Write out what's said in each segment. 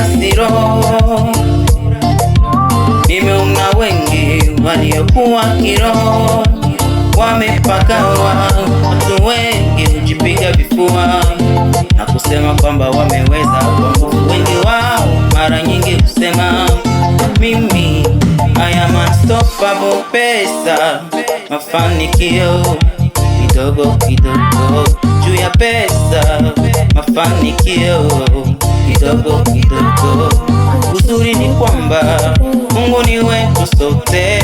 siro. Nimeona wengi waliokuwa kiroho wamepagawa. Watu wengi hujipiga vifua na kusema kwamba wameweza kwa nguvu. Wengi wao mara nyingi husema mimi I am unstoppable. Pesa, mafanikio kidogo kidogo, juu ya pesa, mafanikio kidogo kidogo. Uzuri ni kwamba Mungu ni wetu sote.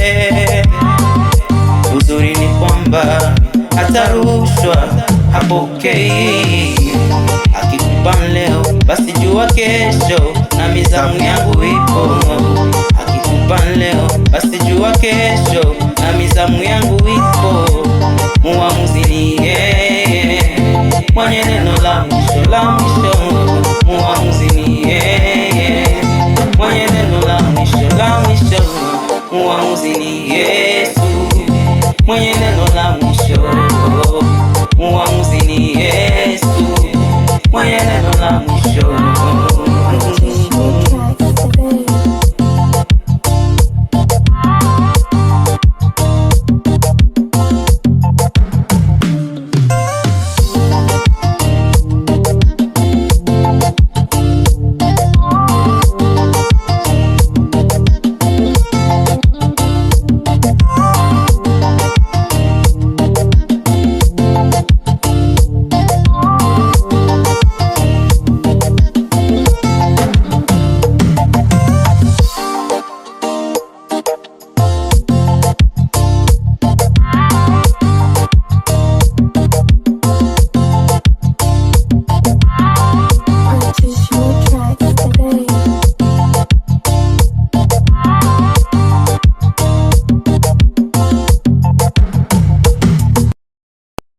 Uzuri ni kwamba hata rushwa hapokei. Akikupa leo basi jua kesho na mizamu yangu ipo. Akikupa leo basi jua kesho na mizamu yangu ipo. Muamuzi ni yeye, mwenye neno la mwisho la